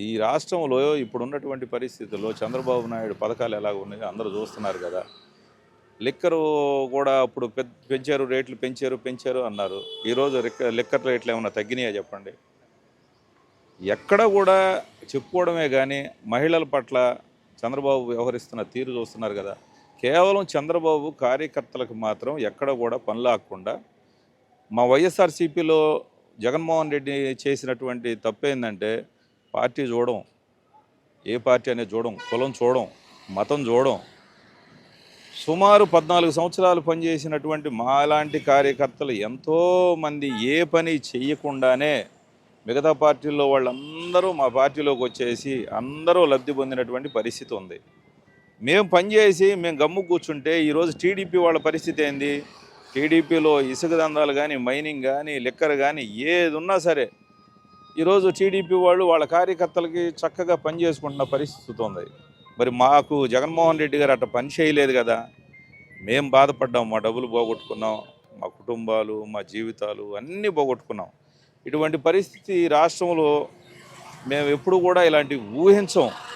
ఈ రాష్ట్రంలో ఇప్పుడున్నటువంటి పరిస్థితుల్లో చంద్రబాబు నాయుడు పథకాలు ఎలాగ ఉన్నాయో అందరూ చూస్తున్నారు కదా. లిక్కరు కూడా అప్పుడు పెంచారు, రేట్లు పెంచారు అన్నారు. ఈరోజు లిక్కర్ రేట్లు ఏమన్నా తగ్గినాయా చెప్పండి? ఎక్కడ కూడా చెప్పుకోవడమే కానీ మహిళల పట్ల చంద్రబాబు వ్యవహరిస్తున్న తీరు చూస్తున్నారు కదా. కేవలం చంద్రబాబు కార్యకర్తలకు మాత్రం ఎక్కడ కూడా పనిలాక్కుండా మా వైఎస్ఆర్సీపీలో జగన్మోహన్ రెడ్డి చేసినటువంటి తప్పేందంటే పార్టీ చూడం, ఏ పార్టీ అనేది చూడం, కులం చూడం, మతం చూడం. సుమారు 14 సంవత్సరాలు పనిచేసినటువంటి మాలాంటి కార్యకర్తలు ఎంతోమంది ఏ పని చెయ్యకుండానే మిగతా పార్టీల్లో వాళ్ళందరూ మా పార్టీలోకి వచ్చేసి అందరూ లబ్ధి పొందినటువంటి పరిస్థితి ఉంది. మేము పనిచేసి మేము గమ్ము కూర్చుంటే ఈరోజు టీడీపీ వాళ్ళ పరిస్థితి ఏంది? టీడీపీలో ఇసుక దందాలు కానీ, మైనింగ్ కానీ, లిక్కర్ కానీ ఏది ఉన్నా సరే ఈరోజు టీడీపీ వాళ్ళు వాళ్ళ కార్యకర్తలకి చక్కగా పనిచేసుకుంటున్న పరిస్థితి ఉంది. మరి మాకు జగన్మోహన్ రెడ్డి గారు అట్లా పని చేయలేదు కదా. మేము బాధపడ్డాం, మా డబ్బులు పోగొట్టుకున్నాం, మా కుటుంబాలు, మా జీవితాలు అన్నీ పోగొట్టుకున్నాం. ఇటువంటి పరిస్థితి రాష్ట్రంలో మేము ఎప్పుడు కూడా ఇలాంటివి ఊహించం.